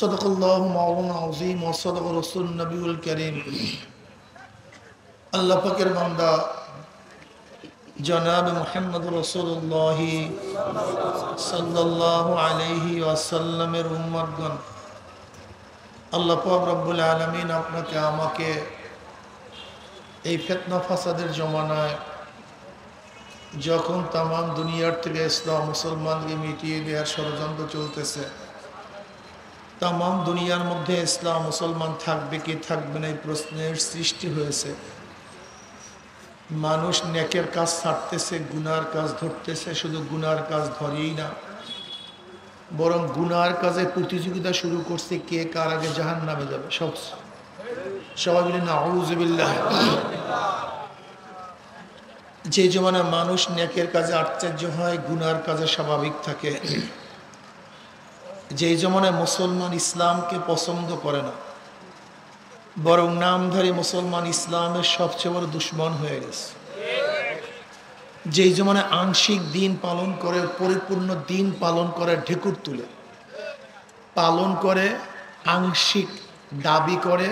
सदक़ल्लाहु मौलाना अज़ीम व सदक़ रसूल नबीउल करीम। अल्लाह पाकेर बंदा जनाब मुहम्मद रसूलुल्लाह सल्लल्लाहु अलैहि वसल्लमेर उम्मतगण, अल्लाह पाक रब्बुल आलमीन आपनाके आमाके এই ফিতনা ফাসাদের জমানায় যখন তাম দুনিয়ার থেকে ইসলাম মুসলমানকে মিটিয়ে দেওয়ার ষড়যন্ত্র চলতেছে, তাম দুনিয়ার মধ্যে ইসলাম মুসলমান থাকবে কি থাকবে না এই প্রশ্নের সৃষ্টি হয়েছে। মানুষ নেকের কাজ ছাড়তেছে, গুনার কাজ ধরতেছে। শুধু গুনার কাজ ধরেই না, বরং গুনার কাজে প্রতিযোগিতা শুরু করছে, কে কার আগে জাহান্নামে যাবে। সবাই মিলে নাউযু বিল্লাহ। যে জমানা মানুষ নেকের কাজে আশ্চর্য হয়, গুনার কাজে স্বাভাবিক থাকে, যে জমানায় মুসলমান ইসলামকে পছন্দ করে না, বরং নামধারী মুসলমান ইসলামের সবচেয়ে বড় দুশ্মন হয়ে গেছে। যেই জমানায় আংশিক দিন পালন করে, পরিপূর্ণ দিন পালন করে ঢেকুর তুলে পালন করে, আংশিক দাবি করে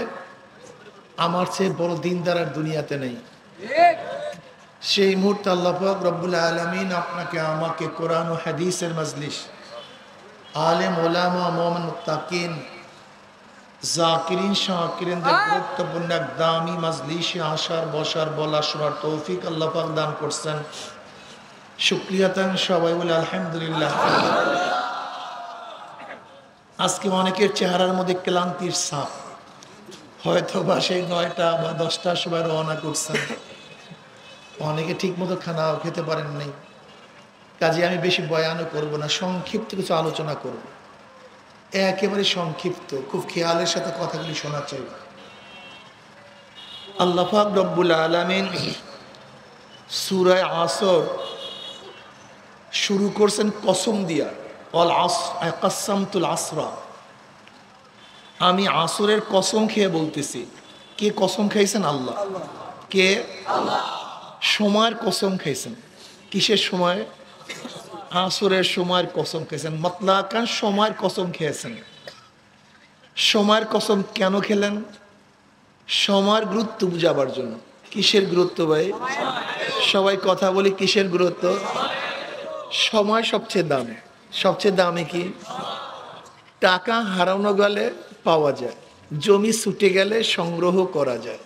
আমার চেয়ে বড় দিনদার আর দুনিয়াতে নেই। সেই মুহূর্তে আল্লাহ পাক রব্বুল আলামিন আপনাকে আমাকে কোরআন ও হাদিসের মজলিস, আলেম ওলামা মুমিন মুত্তাকিন জাকিরিন শাকিরিনদের গুরুত্বপূর্ণ এক দামি মজলিসে আসার বসার বলা শোনার তৌফিক আল্লাহ পাক দান করছেন। শুকরিয়া তান সবাই বলে আলহামদুলিল্লাহ। আজকে অনেকের চেহারার মধ্যে ক্লান্তির ছাপ, হয়তো বা সেই 9টা বা 10টার সময় রওনা করছেন। অনেকে ঠিক মতো খানাও খেতে পারেন নাই। কাজে আমি বেশি বয়ানও করব না, সংক্ষিপ্ত কিছু আলোচনা করব, একেবারে সংক্ষিপ্ত, খুব খেয়ালের সাথে কথাগুলি শোনা চাই। আল্লাহ পাক রব্বুল আলামিন সূরা আসর শুরু করছেন কসম দিয়া, অল কাসামতুল আসরা। আমি আসরের কসম খেয়ে বলতেছি। কে কসম খাইছেন? আল্লাহ। কে? আল্লাহ। সময়ের কসম খাইছেন। কিসের সময়? আসরের সময়ের কসম খেয়েছেন। মতলাকান সময়ের কসম খেয়েছেন। সময়ের কসম কেন খেলেন? সময়ের গুরুত্ব বুঝাবার জন্য। কিসের গুরুত্ব ভাই? সবাই কথা বলি, কিসের গুরুত্ব? সময় সবচেয়ে দামি। সবচেয়ে দামি কি? টাকা হারানো গেলে পাওয়া যায়, জমি ছুটে গেলে সংগ্রহ করা যায়,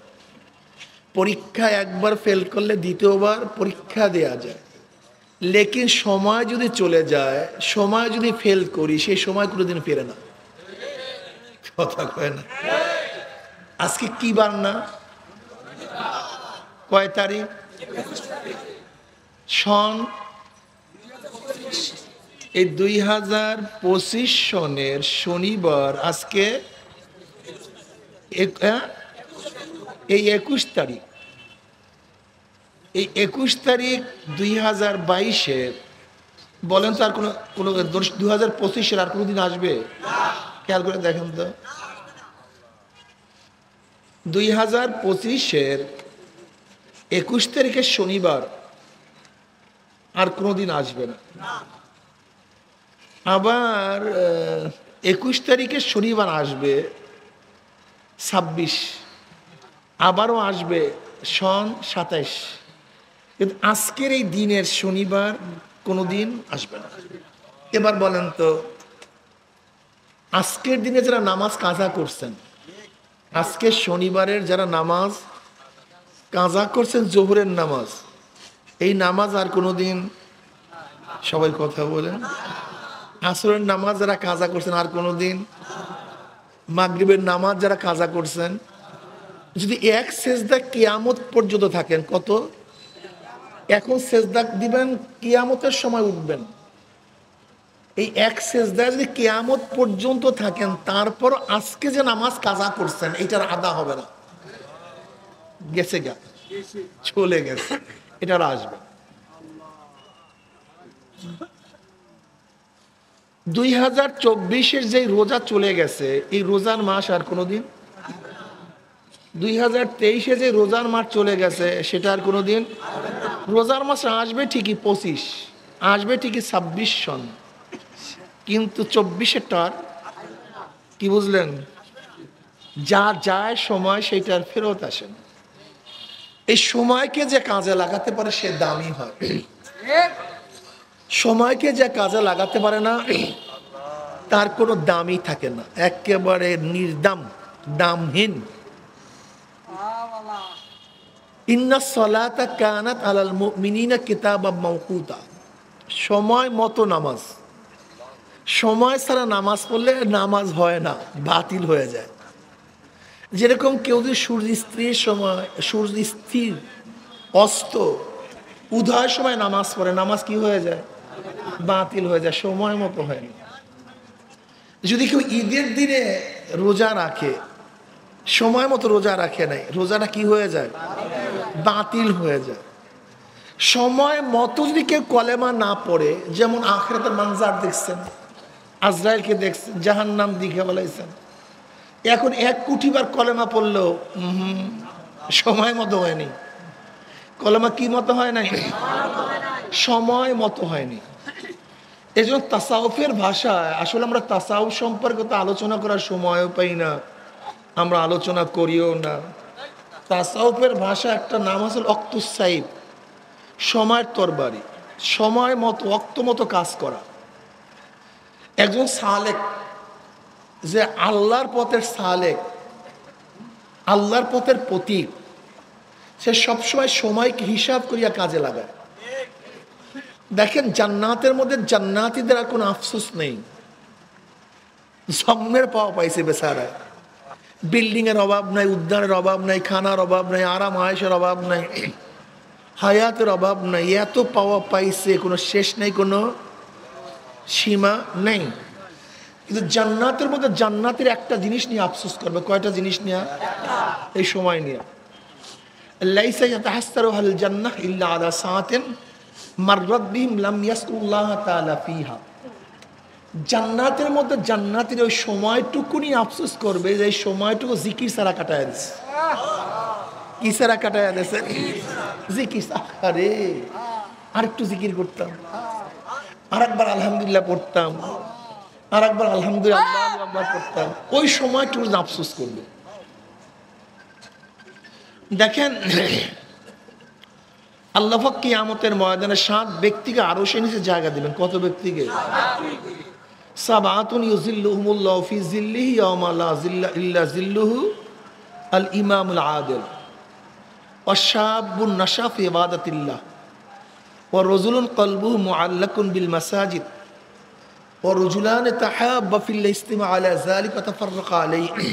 পরীক্ষা একবার ফেল করলে দ্বিতীয়বার পরীক্ষা দেয়া যায়। লেকিন সময় যদি চলে যায়, সময় যদি ফেল করি, সেই সময় কোনোদিন ফেরে না। কথা কয় না? আজকে কি বার না? কয় তারিখ? সন এই 2025 সনের শনিবার। আজকে এই 21 তারিখ। এই 21 তারিখ 2022-এর। বলেন তো আর কোনো 2025-এর আর কোনো দিন আসবে? খেয়াল করে দেখেন তো, 2025-এর 21 তারিখের শনিবার আর কোনো দিন আসবে না। আবার 21 তারিখের শনিবার আসবে 26, আবারও আসবে সন 27। কিন্তু আজকের এই দিনের শনিবার কোনো দিন আসবে না। এবার বলেন তো, আজকের দিনে যারা নামাজ কাজা করছেন, আজকের শনিবারের যারা নামাজ কাজা করছেন, জোহরের নামাজ, এই নামাজ আর কোনো দিন, সবাই কথা বলেন, আসরের নামাজ যারা কাজা করছেন আর কোনো দিন, মাগরিবের নামাজ যারা কাজা করছেন, যদি এক সেজদা কিয়ামত পর্যন্ত থাকেন, কত? এখন সেজদা দিবেন, কিয়ামতের সময় উঠবেন। এই এক সেজদা যদি কিয়ামত পর্যন্ত থাকেন, তারপর আজকে যে নামাজ কাজা করছেন এটার আদা হবে না। গেছে গা, চলে গেছে, এটার আসবে। 2024-এর যে রোজা চলে গেছে, এই রোজার মাস আর কোনোদিন, 2023-এ যে রোজার মাস চলে গেছে সেটা আর কোনোদিন, রোজার মাস আসবে ঠিকই 25, আসবে ঠিকই 26 সন, কিন্তু 24-এরটার কি বুঝলেন? যা যায় সময় সেইটা আর ফেরত আসে না। এই সময়কে যে কাজে লাগাতে পারে সে দামি হয়, সময়কে যে কাজে লাগাতে পারে না তার কোনো দামই থাকে না, একেবারে নির্দাম, দামহীন। ইন্না সলাতা কানাত আলাল মুমিনিনা কিতাবাম মাওকুতা, সময় মতো নামাজ। সময় ছাড়া নামাজ পড়লে নামাজ হয় না, বাতিল হয়ে যায়। যেরকম কেউ যদি সূর্য স্থির অস্ত উদয় সময় নামাজ পড়ে, নামাজ কি হয়ে যায়? বাতিল হয়ে যায়, সময় মতো হয়নি। যদি কেউ ঈদের দিনে রোজা রাখে, সময় মতো রোজা রাখে নাই, রোজাটা কি হয়ে যায়? বাতিল হয়ে যায়। সময় মতো যদি কেউ কলেমা না পড়ে, যেমন আখিরাতের মানজার দেখছেন, আজরাইলকে দেখছেন, জাহান্নাম দিকে বলাইছেন, এখন 1 কোটি বার কলেমা পড়লেও সময় মতো হয়নি। কলেমা কি মতো হয় নাই? সময় মতো হয়নি। এই জন্য তাসাউফের ভাষায় আসলে আমরা তাসাউফ সম্পর্কে তো আলোচনা করার সময়ও পাই না, আমরা আলোচনা করিও না। তাসাউফের ভাষা একটা নাম আছে ওয়াক্তুস সাইফ, সময়ের তরবারি, সময় মতো ওয়াক্ত মতো কাজ করা। একজন সালেক, যে আল্লাহর পথের সালেক, আল্লাহর পথের প্রতীক, সে সবসময় সময়কে হিসাব করিয়া কাজে লাগায়। দেখেন জান্নাতের মধ্যে জান্নাতীদের আর কোনো আফসোস নেই, জন্মের পাওয়া পাইছে বেচারা। বিল্ডিং এর অভাব নাই, উদ্যানের অভাব নাই, খানার অভাব নাই, আরাম আয়েশের অভাব নাই, হায়াতের অভাব নাই, এত পাওয়া পাইছে, কোনো শেষ নেই, কোনো সীমা নেই। কিন্তু জান্নাতের মধ্যে জান্নাতের একটা জিনিস নিয়ে আফসোস করবে। কয়টা জিনিস নিয়ে? এই সময় নিয়ে। লাইসা ইয়াতাহাসসারু আল জান্নাহ ইল্লা আলা সাআতিন মাররাত বিহিম লাম ইয়াসকুরুল্লাহ তাআলা ফিহা। জান্নাতের মধ্যে জান্নাতের ওই সময়টুকু নিয়ে আফসোস করবে যে এই সময়টুকু জিকির ছাড়া কাটায় দিছে। কি ছাড়া কাটায় দিছে? জিকির। আরে আরেকটু জিকির করতাম, আরেকবার আলহামদুলিল্লাহ পড়তাম, আরেকবার আলহামদুলিল্লাহ পড়তাম, ওই সময়টুকু আফসোস করবে। দেখেন আল্লাহ পাক কিয়ামতের ময়দানে 7 ব্যক্তিকে আরশের নিচে জায়গা দিবেন। কত ব্যক্তিকে? সাবাতুন ইউজিল্লুহুমুল্লাহু ফি জিল্লিহি ইয়াওমা লা জিল্লা ইল্লা জিল্লুহু, আল ইমামুল আদিল, ওয়াশাবুন নাশা ফি ইবাদাতিল্লাহ, ওয়া রাজুলুন কলবুহু মুআল্লাকুন বিল মাসাজিদ, ওয়া রাজুলান তাহাব্বা ফিল্লাহ ইজতিমা আলা যালিকা ওয়া তাফাররাকা আলাইহি,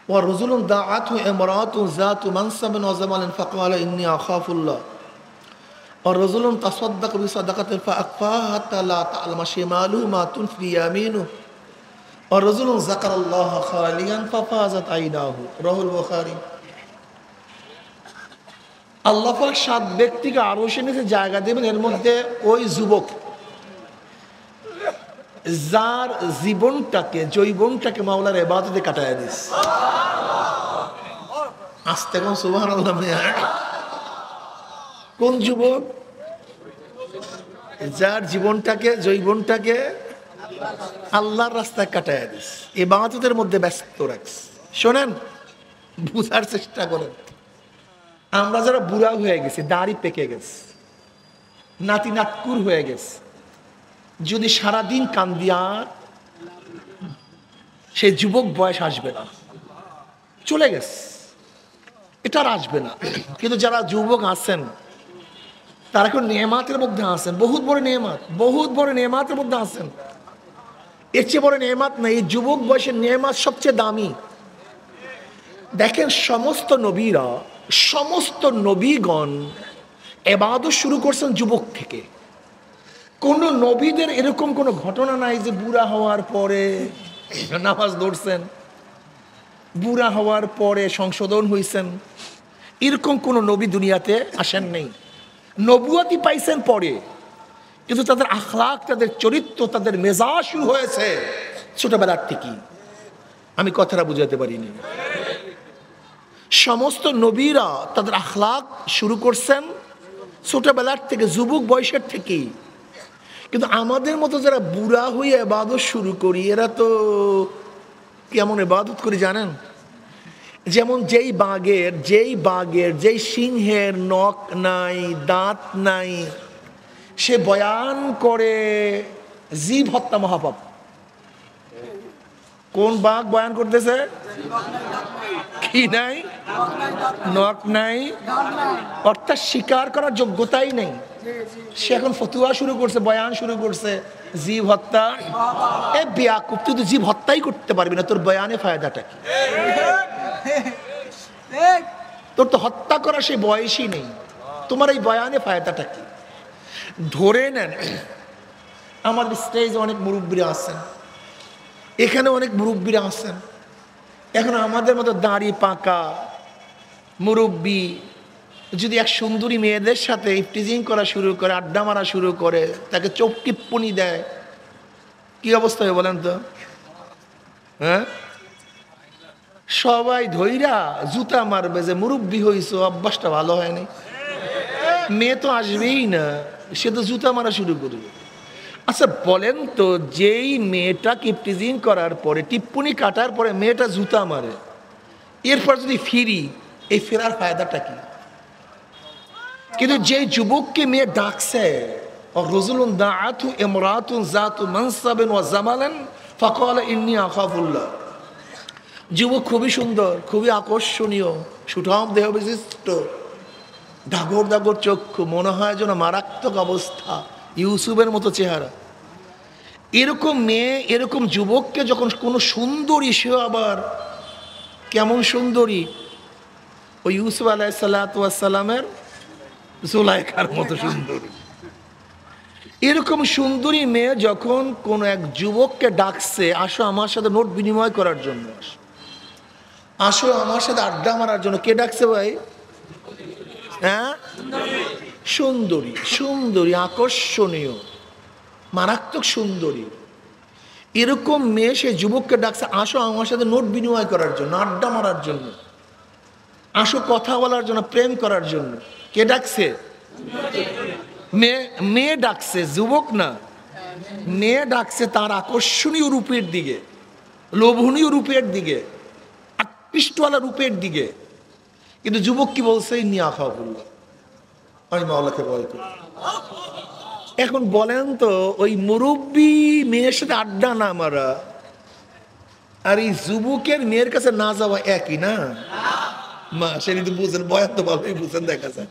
ওয়া রাজুলুন দাআতহু ইমরাতুন যাতু মানসাবিন ওয়া জামালিন ফাকালা ইন্নী আখাফুল্লাহ, ওয়া রাজুলুন তাসাদ্দাকা বিসাদাকাতিন ফাআখফাহা হাত্তা লা তা'লামা শিমালুহু মা তুনফি ইয়ামিনুহু, ওয়া রাজুলুন যাকারাল্লাহা খালিয়ান ফাফাযাত আইনাহু। রাহুল বুখারী। আল্লাহ পাক 7 ব্যক্তিকে আরশের নিচে জায়গা দেবেন। এর মধ্যে ওই যুবক যার জীবনটাকে, যৌবনটাকে মাওলার ইবাদতে কাটায় দিয়েছে। আস্তে কোন সুবহানাল্লাহ। কোন যুবক? যার জীবনটাকে, যৌবনটাকে আল্লাহর রাস্তায় কাটায় দিয়েছে, ইবাদতের মধ্যে ব্যস্ত রাখছে। শোনেন, বুঝার চেষ্টা করেন। আমরা যারা বুড়া হয়ে গেছি, দাড়ি পেকে গেছে, নাতি নাতকুর হয়ে গেছে, যদি সারাদিন কান্দিয়া, সেই যুবক বয়স আসবে না, চলে গেছে, এটা আর আসবে না। কিন্তু যারা যুবক আছেন তারা এখন নেয়ামাতের মধ্যে আছেন, বহুত বড় নেয়ামাত, বহুত বড় নেয়ামাতের মধ্যে আছেন। এর চেয়ে বড় নেয়ামাত না, এই যুবক বয়সের নেয়ামাত সবচেয়ে দামি। দেখেন সমস্ত নবীরা, সমস্ত নবীগণ ইবাদত শুরু করছেন যুবক থেকে। কোন নবীদের এরকম কোনো ঘটনা নাই যে বুড়া হওয়ার পরে নামাজ ধরছেন, বুড়া হওয়ার পরে সংশোধন হইছেন। এরকম কোন নবী দুনিয়াতে আসেন নেই। নবুয়তি পাইছেন পরে, কিন্তু তাদের আখলাক, তাদের চরিত্র, তাদের মেজাজ শুরু হয়েছে ছোটবেলার থেকেই। আমি কথাটা বুঝাতে পারিনি। সমস্ত নবীরা তাদের আখলাক শুরু করছেন ছোটবেলার থেকে, যুবক বয়সের থেকেই। কিন্তু আমাদের মতো যারা বুড়া হয়ে ইবাদত শুরু করি, এরা তো কেমন ইবাদত করি জানেন? যেমন যেই বাঘের যেই সিংহের নখ নাই, দাঁত নাই, সে বয়ান করে জীব হত্যা মহাপাপ। কোন বাঘ বয়ান করতেছে? কি নাই? নখ নাই, অর্থাৎ স্বীকার করার যোগ্যতাই নেই। সে এখন ফতুয়া শুরু করছে, বয়ান শুরু করছে জীব হত্যা। এ বেয়াকুব, তুই তো জীব হত্যাই করতে পারবি না, তোর বয়ানে ফায়দাটা কি? তোর তো হত্যা করা সে বয়সই নেই, তোমার এই বয়ানে ফায়দাটা কি? ধরে নেন আমাদের স্টেজে অনেক মুরব্বীরা আছেন, এখানে অনেক মুরব্বীরা আছেন। এখন আমাদের মতো দাড়ি পাকা মুরব্বী যদি এক সুন্দরী মেয়েদের সাথে ইফটিজিং করা শুরু করে, আড্ডা মারা শুরু করে, তাকে চোখ টিপ্পনি দেয়, কি অবস্থা হবে বলেন তো? হ্যাঁ, সবাই ধইরা জুতা মারবে যে মুরব্বী হইছো, অভ্যাসটা ভালো হয়নি। মেয়ে তো আসবেই না, সে তো জুতা মারা শুরু করবে। আচ্ছা বলেন তো, যেই মেয়েটা ইফটিজিং করার পরে, টিপ্পনি কাটার পরে মেয়েটা জুতা মারে, এরপর যদি ফিরি, এই ফেরার ফায়দাটা কি? কিন্তু যে যুবককে মেয়ে ডাকছে, রজুলুন দাআতু ইমরাতুন যাতু মানসাবিন ওয়া জামালান ফাকালা ইন্নী আখাফুল্লাহ, যুবক খুবই সুন্দর, খুবই আকর্ষণীয়, সুঠাম দেহ বিশিষ্ট, ডাগর ডাগর চক্ষু, মনে হয় যেন মারাত্মক অবস্থা, ইউসুফের মতো চেহারা। এরকম মেয়ে, এরকম যুবককে যখন কোনো সুন্দরী, সে আবার কেমন সুন্দরী, ওই ইউসুফ আলাইহিসসালামের জুলাইখার মতো সুন্দরী, এরকম সুন্দরী মেয়ে যখন কোন এক যুবককে ডাকছে, আসো আমার সাথে নোট বিনিময় করার জন্য, আসো আমার সাথে আড্ডা মারার জন্য, কে ডাকছে ভাই? হ্যাঁ, সুন্দরী, সুন্দরী, আকর্ষণীয়, মারাত্মক সুন্দরী, এরকম মেয়ে সে যুবককে ডাকছে, আসো আমার সাথে নোট বিনিময় করার জন্য, আড্ডা মারার জন্য, আসো কথা বলার জন্য, প্রেম করার জন্য। কে ডাকছে? মেয়ে ডাকছে, যুবক না। মেয়ে ডাকছে তার আকর্ষণীয় রূপের দিকে, লোভনীয় রূপের দিকে, আকৃষ্টওয়ালা রূপের দিকে। কিন্তু যুবক কি বলছে? নিয়া খাওয়া বললো, আমি মাওলাকে ভয় করি। এখন বলেন তো, ওই মুরব্বী মেয়ের সাথে আড্ডা না মারা আর এই যুবকের মেয়ের কাছে না যাওয়া একই না? মা সে কিন্তু বুঝছেন, বয়ান তো ভালোই বুঝছেন, দেখা যায়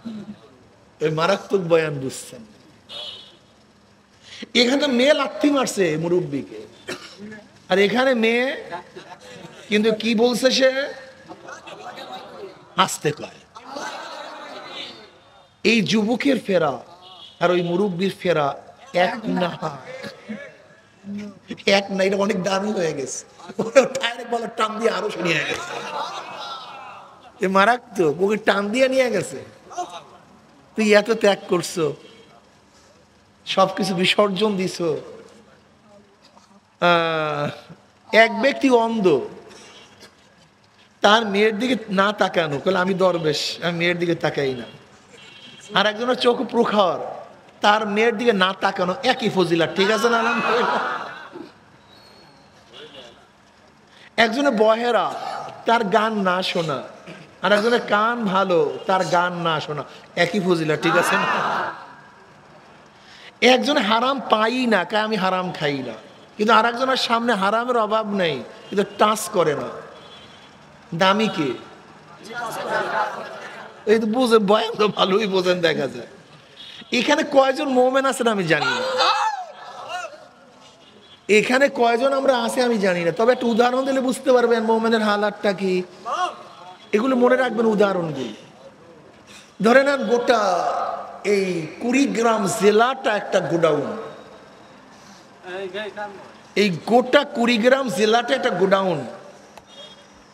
ওই মারাত্মক বয়ান বুঝছেন। এখানে মেয়ে লাথি মারছে মুরব্বীকে, আর এখানে মেয়ে কিন্তু কি বলছে, সে আসতে কয়। এই যুবকের ফেরা আর ওই মুরব্বীর ফেরা এক না, এক না, এটা অনেক দামি হয়ে গেছে, টান দিয়ে আরো শুনিয়ে গেছে, মারাত্মক, ওকে টান দিয়ে নিয়ে গেছে। তুই এত ত্যাগ করছো, সবকিছু বিসর্জন দিছ। এক ব্যক্তি অন্ধ, তার মেয়ের দিকে না তাকানো, বলে আমি দরবেশ, আমি মেয়ের দিকে তাকাই না। আর একজনের চোখ প্রখর, তার মেয়ের দিকে না তাকানো, একই ফজিলাত, ঠিক আছে না? একজনের বহেরা, তার গান না শোনা, আর একজনের কান ভালো, তার গান না শোনা, একই ফজিলাত, ঠিক আছে না? একজনে হারাম পাই না, কে আমি হারাম খাই না, কিন্তু আর একজনের সামনে হারামের অভাব নেই, কিন্তু টাচ করে না। দামি কে? এই তো বুঝে, বয়ান তো ভালোই বোঝেন, দেখা যায়। এখানে কয়জন মোমেন আছেন আমি জানি না, এখানে কয়জন আমরা আছি আমি জানি না, তবে একটা উদাহরণ দিলে বুঝতে পারবেন মোমেনের হালাতটা কি। এগুলো মনে রাখবেন উদাহরণগুলো। ধরে নেন গোটা এই কুড়িগ্রাম জেলাটা একটা গোডাউন, এই গোটা কুড়িগ্রাম জেলাটা একটা গোডাউন।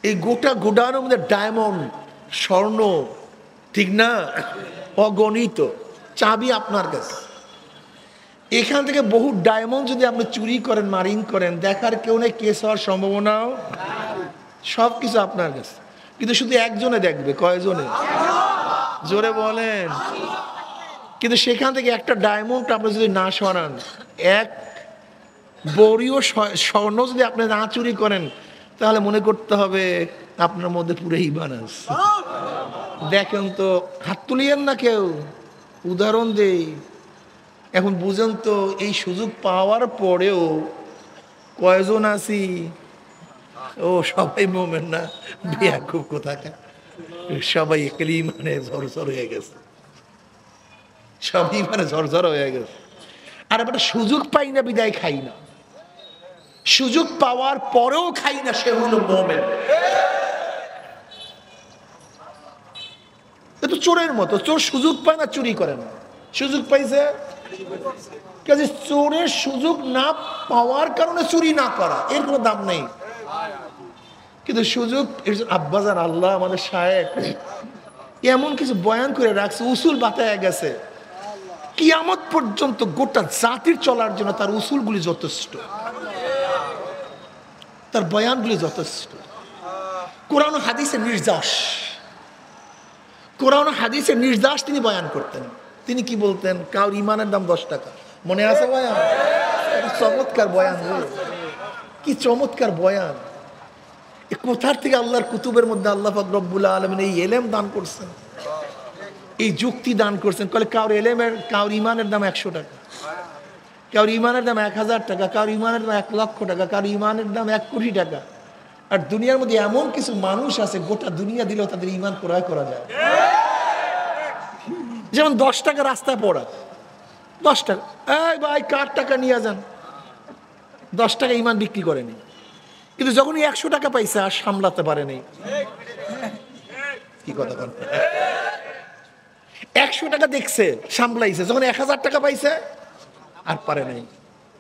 এই গোটা গোডাউনের মধ্যে ডায়মন্ড, স্বর্ণ, ঠিক না, অগণিত, চাবি আপনার কাছে। এখান থেকে বহু ডায়মন্ড যদি আপনি চুরি করেন, মারিং করেন, দেখার কেউ নেই, কেস হওয়ার সম্ভাবনাও, সবকিছু আপনার কাছে। কিন্তু শুধু একজনে দেখবে, কয়জনে? জোরে বলেন। কিন্তু সেখান থেকে একটা ডায়মন্ড আপনি যদি না সরান, এক বড়িও স্বর্ণ যদি আপনি না চুরি করেন, তাহলে মনে করতে হবে আপনার মধ্যে পুরো ঈমান আছে। দেখেন তো, হাত তুলিয়েন না কেউ, উদাহরণ দেই। এখন বুঝেন তো, এই সুযোগ পাওয়ার পরেও কয়জন আছি? ও সবাই মোমেন না, বেয়াকুব কোথাকার, সবাই একলি মানে ঝরঝর হয়ে গেছে, সবই মানে ঝরঝর হয়ে গেছে। আর একটা সুযোগ পাই না বিদায় খাই না, সুযোগ পাওয়ার পরেও খাই না, সে হলো মোমেন। এ তো চোরের মতো, চোর সুযোগ পায় না চুরি করে না, সুযোগ পাইছে কাজে চোরের সুযোগ না পাওয়ার কারণে চুরি না করা এর কোনো দাম নেই। কিন্তু সুযোগ, আব্বাজান আল্লাহ আমাদের শায়েখ এমন কিছু বয়ান করে রাখছে, উসুল বাতায় গেছে, কিয়ামত পর্যন্ত গোটা জাতির চলার জন্য তার উসুলগুলি যথেষ্ট, তার বয়ানগুলি যথেষ্ট। কোরআন হাদিসের নির্যাস, কোরআন হাদিসের নির্যাস তিনি বয়ান করতেন। তিনি কি বলতেন? কারোর ইমানের দাম 10 টাকা, মনে আছে বয়ান? চমৎকার বয়ান, কি চমৎকার বয়ান! কোথার থেকে আল্লাহর কুতুবের মধ্যে আল্লাহ পাক রব্বুল আলামিন এই এলেম দান করছেন, এই যুক্তি দান করছেন। কলে কারোর এলেমের, কারোর ইমানের দাম 100 টাকা, কারোর ইমানের দাম 1000 টাকা, কারোর ইমানের দাম 1 লক্ষ টাকা, কারোর ইমানের দাম 1 কোটি টাকা। আর দুনিয়ার মধ্যে এমন কিছু মানুষ আছে গোটা দুনিয়া দিলেও তাদের ইমান ক্রয় করা যায়। যেমন 10 টাকা রাস্তায় পড়া, 10 টাকা, এই ভাই কার টাকা নিয়ে যান, 10 টাকা ইমান বিক্রি করেনি। কিন্তু যখনই 100 টাকা পাইছে আর সামলাতে পারেনি। কি কথা বল, 100 টাকা দেখছে সামলাইছে, যখন 1000 টাকা পাইছে আর পারে নাই।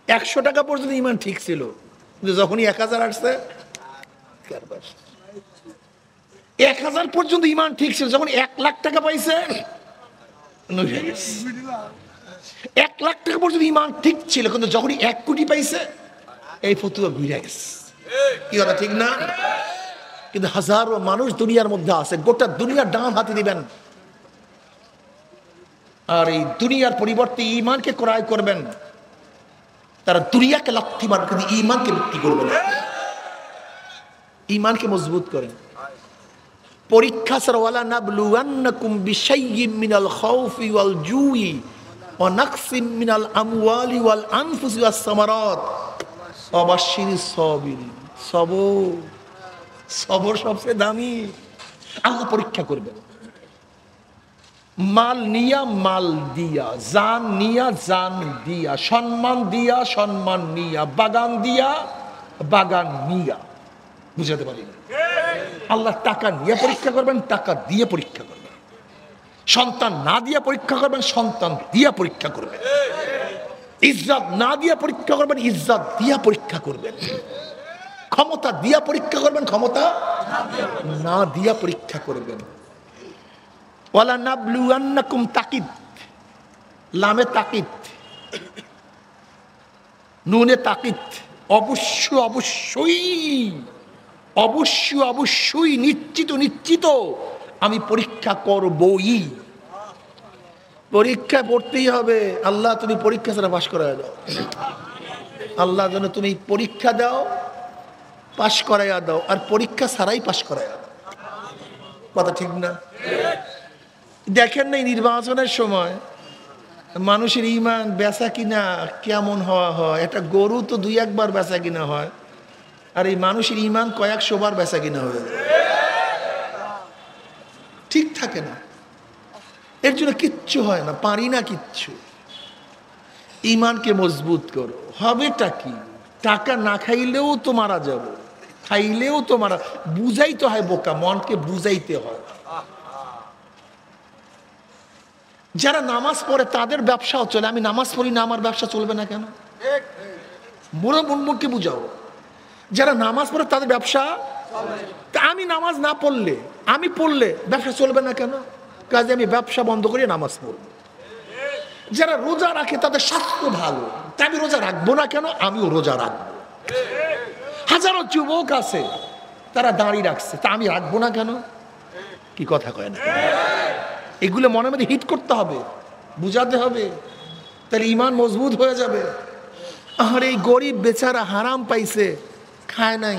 100 টাকা পর্যন্ত ইমান ঠিক ছিল, কিন্তু যখনই 1000 আসছে, 1000 পর্যন্ত ইমান ঠিক ছিল, যখন 1 লাখ টাকা পাইছে, 1 লাখ টাকা পর্যন্ত ইমান ঠিক ছিল, কিন্তু যখনই 1 কোটি পাইছে এই ফতুয়া ঘুরে গেছে। কি কথা ঠিক না? কিন্তু হাজারো মানুষ দুনিয়ার মধ্যে আছে, গোটা দুনিয়ার ডান হাতে দিবেন আর এই দুনিয়ার পরিবর্তে ঈমানকে ক্রয় করবেন। তারা দুনিয়াকে লাথি মারবে কিন্তু ঈমানকে বিক্রি করবে না। ঈমানকে মজবুত করেন। পরীক্ষা ছাড়া, ওয়ালা নাবলুওয়ান্নাকুম বিশাইয়্যিম মিনাল খাউফি ওয়াল জুই ওয়া নাকসিম মিনাল আমওয়ালি ওয়াল আনফুসি ওয়াস সামারাত ওয়া বাশশিরিস সাবিরিন। সবর, সবর সবচেয়ে দামি। আল্লাহ পরীক্ষা করবেন। মাল নিয়া মাল দিয়া, জান নিয়া জান দিয়া, সম্মান দিয়া সম্মান নিয়া, বাগান দিয়া বাগান নিয়া। বুঝাতে পারি না? আল্লাহ টাকা নিয়ে পরীক্ষা করবেন, টাকা দিয়ে পরীক্ষা করবেন। সন্তান না দিয়ে পরীক্ষা করবেন, সন্তান দিয়ে পরীক্ষা করবেন। ইজ্জত না দিয়ে পরীক্ষা করবেন, ইজ্জত দিয়ে পরীক্ষা করবেন। ক্ষমতা দিয়া পরীক্ষা করবেন, ক্ষমতা না দিয়া পরীক্ষা করবেন। ওয়ালা নাবলুওয়ান্নাকুম তাকিদ, লামে তাকিদ, নুনে তাকিদ, অবশ্যই অবশ্যই অবশ্যই অবশ্যই, নিশ্চিত নিশ্চিত আমি পরীক্ষা করবই। পরীক্ষা পড়তেই হবে। আল্লাহ তুমি পরীক্ষা ছাড়া পাশ করায় দাও, আল্লাহ যেন তুমি পরীক্ষা দাও, পাশ করাইয়া দাও, আর পরীক্ষা ছাড়াই পাশ করাইয়া দাও। কথা ঠিক না? দেখেন না নির্বাচনের সময় মানুষের ঈমান বেচা কিনা কেমন হওয়া হয়। একটা গরু তো 2-1 বার বেচা কিনা হয়, আর এই মানুষের ঈমান কয়েকশো বার বেচা কিনা হয়ে যায়। ঠিক থাকে না, এর জন্য কিচ্ছু হয় না, পারি না কিচ্ছু। ঈমানকে মজবুত করো। হবেটা কি? টাকা না খাইলেও তো মারা যাবো, খাইলেও তো মারা। বুঝাইতে হয় বোকা, মনকে বুঝাইতে হয়। যারা নামাজ পড়ে তাদের ব্যবসাও চলে। আমি নামাজ পড়ি না, আমার ব্যবসা চলবে না কেন? বড় মনকে বুঝাও। যারা নামাজ পড়ে তাদের ব্যবসা, তা আমি নামাজ না পড়লে, আমি পড়লে ব্যবসা চলবে না কেন? কাজে আমি ব্যবসা বন্ধ করে নামাজ পড়ব। যারা রোজা রাখে তাদের স্বাস্থ্য ভালো, তা আমি রোজা রাখবো না কেন? আমিও রোজা রাখবো। হাজারো যুবক আছে তারা দাঁড়িয়ে রাখছে, তা আমি রাখবো না কেন? কি কথা কয় না? এগুলো মনের মধ্যে হিট করতে হবে, বুঝাতে হবে, তাহলে ঈমান মজবুত হয়ে যাবে। আর এই গরিব বেচারা হারাম পাইছে, খায় নাই,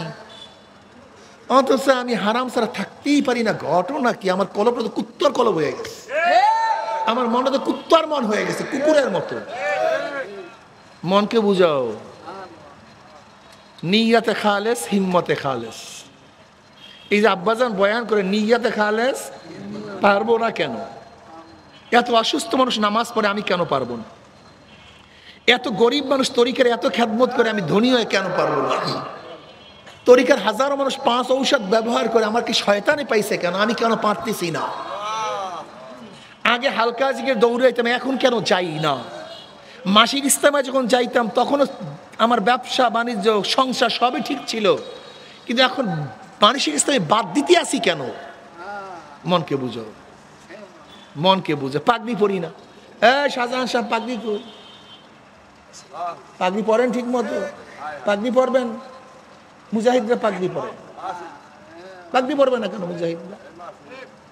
অথচ আমি হারাম ছাড়া থাকতেই পারি না। ঘটনা কি? আমার কলবটা তো কুত্তর কলব হয়ে গেছে, আমার মনটা তো কুত্তর মন হয়ে গেছে, কুকুরের মতো। মনকে বুঝাও, নিয়াতে খালেস হিম্মতে খালেস। এই যে আব্বাজান বয়ান করে নিয়াতে খালেস, পারবো না কেন? এত অসুস্থ মানুষ নামাজ পড়ে, আমি কেন পারবো না? এত গরিব মানুষ তরিকার এত খেদমত করে, আমি ধনী হয়ে কেন পারবো না? তরিকার হাজারো মানুষ 5 ঔষধ ব্যবহার করে, আমার কি শয়তানে পাইছে কেন? আমি কেন পারতেছি না? আগে হালকা জিগের দৌড়াইতাম, এখন কেন যাই না? মাসিক ইস্তেমায় যখন যাইতাম তখনও আমার ব্যবসা বাণিজ্য সংসার সবই ঠিক ছিল, কিন্তু এখন মানসিক ইস্তেমায় বাদ দিতে আসি কেন? মনকে বুঝো, মনকে বুঝো। পাগড়ি পরি না, শাহজাহান সাহেব পাগড়ি কই? পাগড়ি পরেন ঠিক মতো? পাগড়ি পরবেন। মুজাহিদরা পাগড়ি পরে, পাগড়ি পরবে না কেন মুজাহিদরা?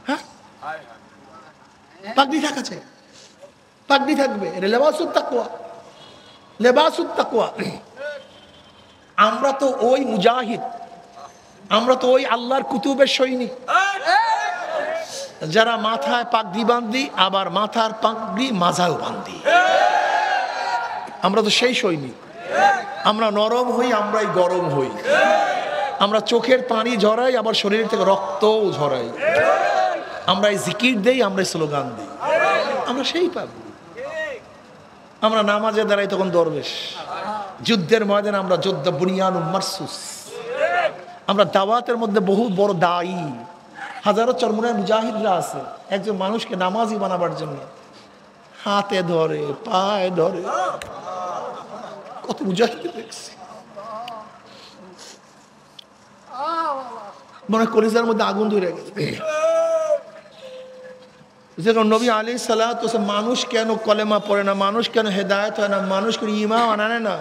হ্যাঁ, পাগড়ি থাকা চাই, পাগড়ি থাকবে। এটা লেবাসুত তাকওয়া, লেবাসুত তাকওয়া। আমরা তো ওই মুজাহিদ, আমরা তো ওই আল্লাহর কুতুবের সৈনিক, যারা মাথায় পাগড়ি বাঁধি, আবার মাথার পাগড়ি মাজাও বাঁধি। আমরা তো সেই সৈনিক। আমরা নরম হই, আমরাই গরম হই। আমরা চোখের পানি ঝরাই, আবার শরীর থেকে রক্তও ঝরাই। আমরা জিকির দেই, আমরা স্লোগান দিই। আমরা সেই পাবো। আমরা নামাজে দাঁড়াই তখন দরবেশ, যুদ্ধের ময়দানে আমরা যোদ্ধা, বুনিয়ান মারসুস। আমরা দাওয়াতের মধ্যে বহু বড় দায়ী। হাজারো চরমুনায় মুজাহিদরা আছে একজন মানুষকে নামাজি বানাবার জন্য। হাতে ধরে, পায়ে ধরে, কত মুজাহিদ দেখছি। মনে কলিজার মধ্যে আগুন ধরে গেছে। যেমন নবী আলাইহিস সালাতু ওয়াস সালাম, মানুষ কেন কলেমা পড়ে না, মানুষ কেন হেদায়েত হয় না, মানুষ কেন ঈমান আনে না,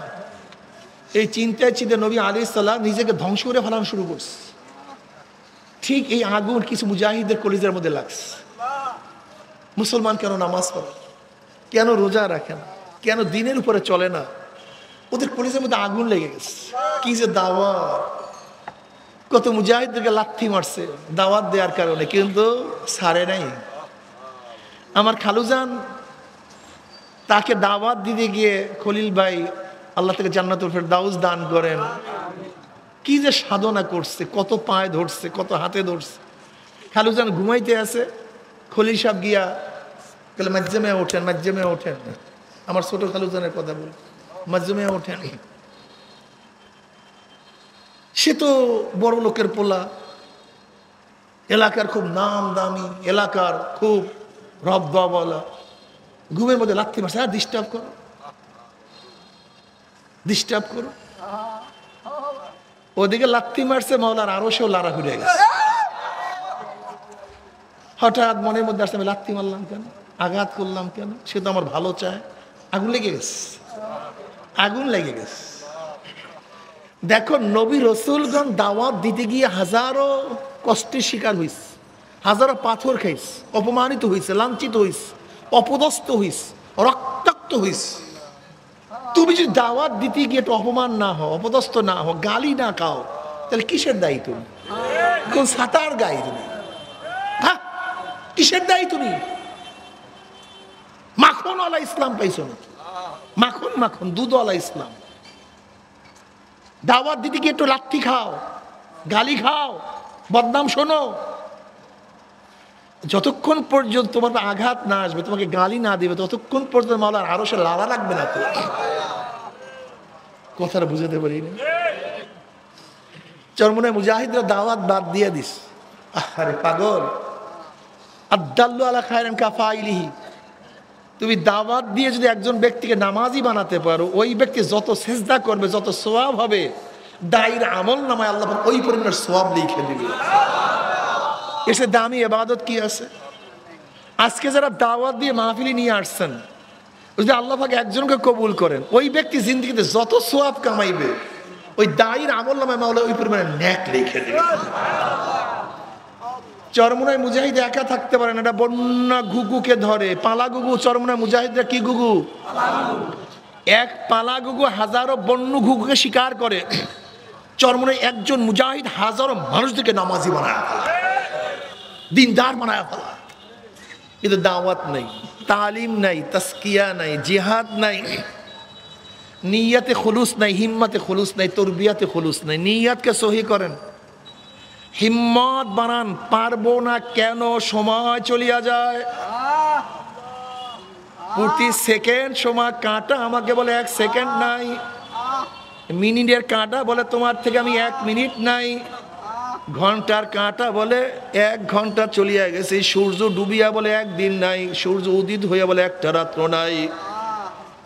এই চিন্তায় চিন্তা নবী আলাইহিস সালাম নিজেকে ধ্বংস করে ফেলানো শুরু করছে। ঠিক এই আগুন কিছু মুজাহিদের কলিজার মধ্যে লাগছে। মুসলমান কেন নামাজ পড়ে, কেন রোজা রাখে না, কেন দিনের উপরে চলে না? ওদের কলিজার মধ্যে আগুন লেগে গেছে। কি যে দাওয়াত! কত মুজাহিদদেরকে লাথি মারছে দাওয়াত দেওয়ার কারণে, কিন্তু ছাড়ে নাই। আমার খালুজান, তাকে দাওয়াত দিতে গিয়ে খলিল ভাই, আল্লাহ থেকে জান্নাতুল ফেরদাউস দান করেন, কি যে সাধনা করছে, কত পায়ে ধরছে, কত হাতে ধরছে। খালুজান ঘুমাইতে আছে, খলিল সাহেব গিয়া বলে মজ্জমে ওঠেন, মজ্জমে ওঠেন। আমার ছোট খালুজানের কথা বলি, মজ্জমে ওঠেন। সে তো বড় লোকের পোলা, এলাকার খুব নাম দামি, এলাকার খুব রব্বাওয়ালা, ঘুমের মধ্যে লাথি মারছে। আর ডিস্টার্ব করো, ডিস্টার্ব করো। ওদিকে লাথি মারছে, মাওলার আরো সেও লারা ফিরে গেছে। হঠাৎ মনের মধ্যে আসছে, আমি লাথি মারলাম কেন, আঘাত করলাম কেন? সে তো আমার ভালো চায়। আগুন লেগে গেছে, আগুন লেগে গেছে। দেখো, নবী রসুলগণ দাওয়াত দিতে গিয়ে হাজারো কষ্টের শিকার হইছে, হাজারো পাথর খাইছে, অপমানিত হইছে, লাঞ্ছিত হইছে, অপদস্থ হইছে, রক্তাক্ত হইছে। তুমি যদি দাওয়াত দিতে গিয়ে একটু অপমান না হও, অপদস্থ না হও, গালি না খাও, তাহলে কিসের দায়ী তুমি? কোন সাতার গায়ে তুমি? হ্যাঁ, কিসের দায়ী তুমি? মাখনওয়ালা ইসলাম পাইছো নাকি? মাখন মাখন দুধওয়ালা ইসলাম। দাওয়াত দিতে গিয়ে একটু লাথি খাও, গালি খাও, বদনাম শোনো। যতক্ষণ পর্যন্ত তোমার আঘাত না আসবে, তোমাকে গালি না দিবে, ততক্ষণ পর্যন্ত মাওলার আরো সে লালা রাখবে না। তো কথাটা বুঝাতে পারি না। চরমনায় মুজাহিদরা দাওয়াত বাদ দিয়ে দিস। আরে পাগল, আদাল্লু আলা খায়রিন কাফাইলিহি। তুমি দাওয়াত দিয়ে যদি একজন ব্যক্তিকে নামাজি বানাতে পারো, ওই ব্যক্তি যত সেজদা করবে, যত সওয়াব হবে, দায়ীর আমল নামায় আল্লাহ ওই পরিমাণের সওয়াব লিখে দিবে। এসে দামি ইবাদত কি আছে? আজকে যারা দাওয়াত দিয়ে মাহফিলি নিয়ে আসছেন, যদি আল্লাহ পাক একজনকে কবুল করেন, ওই ব্যক্তি জিন্দেগিতে যত সওয়াব কামাইবে, ওই দায়ীর আমল নামায় মাওলা ওই পরিমাণে নেক লিখে দিবে। চরমনায় মুজাহিদ একা থাকতে পারে না, এটা বন্যা ঘুঘুকে ধরে। পালা ঘুঘু, চরমনায় মুজাহিদরা কি ঘুঘু? এক পালা ঘুঘু হাজারো বন্য ঘুঘুকে শিকার করে। চরমনে একজন মুজাহিদ হাজারো মানুষদেরকে নামাজি বানায় ফেলা, দিনদার বানায় ফেলা। কিন্তু দাওয়াত নাই, তালিম নাই, তাসকিয়া নাই, জিহাদ নাই, নিয়াতে খুলুস নাই, হিম্মতে খুলুস নাই, তরবিয়াতে খুলুস নাই। নিয়াতকে সহি করেন, হিম্মত বানান। পারবো না কেন? সময় চলিয়া যায়, প্রতি সেকেন্ড সময় কাঁটা আমাকে বলে 1 সেকেন্ড নাই, মিনিটের কাঁটা বলে তোমার থেকে আমি 1 মিনিট নাই, ঘন্টার কাঁটা বলে 1 ঘন্টা চলিয়া গেছে, সূর্য ডুবিয়া বলে 1 দিন নাই, সূর্য উদিত হইয়া বলে 1টা রাত্র নাই,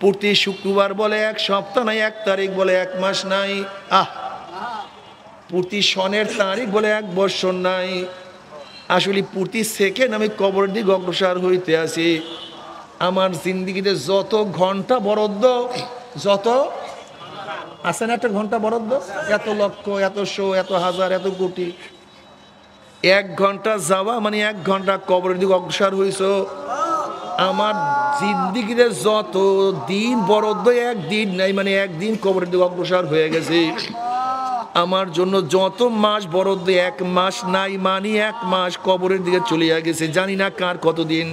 প্রতি শুক্রবার বলে 1 সপ্তাহ নাই, 1 তারিখ বলে 1 মাস নাই, প্রতি সনের তারিখ বলে 1 বৎসর নাই। আসলে প্রতি সেকেন্ড আমি কবরের দিকে অগ্রসর হইতে আছি। আমার জিন্দিগিতে যত ঘন্টা বরাদ্দ, যত আছে না একটা ঘন্টা বরাদ্দ, এত লক্ষ, এত শো, এত হাজার, এত কোটি, 1 ঘন্টা যাওয়া মানে 1 ঘন্টা কবরের দিকে অগ্রসর হইছ। আমার জিন্দিগিতে যত দিন বরাদ্দ, 1 দিন নাই, মানে 1 দিন কবরের দিকে অগ্রসর হয়ে গেছে। আমার জন্য যত মাস বরাদ্দ, 1 মাস নাই, মানে 1 মাস কবরের দিকে চলিয়া গেছে। জানি না কার কতদিন।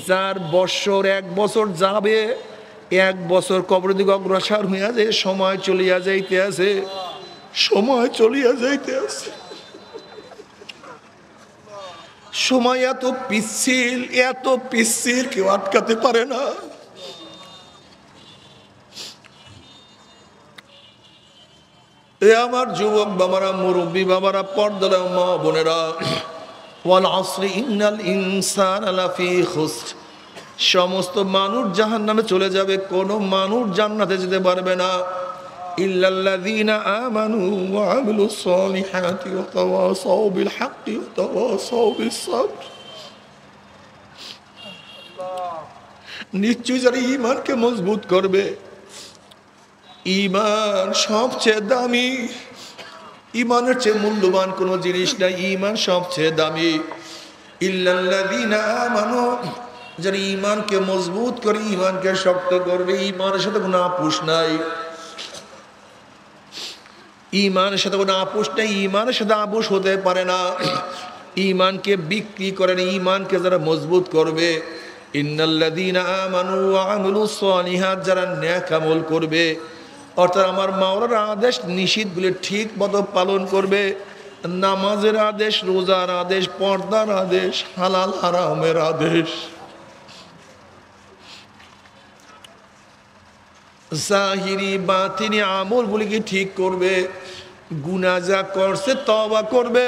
যার বৎসর 1 বছর যাবে, 1 বছর কবরের দিকে অগ্রসর হইয়া যায়, সময় চলিয়া যাইতে আছে, সময় চলিয়া যাইতে আছে। সময় এত পিচ্ছিল, এত পিচ্ছিল, কেউ আটকাতে পারে না। এ আমার যুবক বাবারা, মুরব্বী বাবারা, পর্দার মা বোনেরা, ওয়াল আসরি ইন্নাল ইনসানা লাফি খুসর, সমস্ত মানুষ জাহান্নামে চলে যাবে, কোনো মানুষ জান্নাতে যেতে পারবে না। ইল্লাল্লাযীনা আমানু ওয়া আমিলুস সালিহাতি ওয়া তাওয়াসাউ বিল হাক্কি ওয়া তাওয়াসাউ বিস সাবর। নিশ্চয় যারা ঈমানকে মজবুত করবে, ঈমান সবচেয়ে দামি, ঈমানের চেয়ে মূল্যবান কোনো জিনিস নাই, ঈমান সবচেয়ে দামি। ইল্লাল্লাযীনা আমানু, যারা ঈমানকে মজবুত করে, ঈমানকে শক্ত করবে, ঈমানের সাথে কোনো আপোষ নাই, ঈমানের সাথে কোনো আপোষ নাই, ঈমানের সাথে আপোষ হতে পারে না। ঈমানকে বিক্রি করেন, ঈমানকে যারা মজবুত করবে, ইন্নাল্লাযীনা আমানু ওয়া আমিলুস সালিহাত, যারা নেক আমল করবে, অর্থাৎ আমার মাওলার আদেশ নিষেধগুলি ঠিক মতো পালন করবে, নামাজের আদেশ, রোজার আদেশ, পর্দার আদেশ, হালাল হারামের আদেশ, জাহিরি বাতিনি আমলগুলিকে ঠিক করবে, গুনাহ যা করছে তওবা করবে,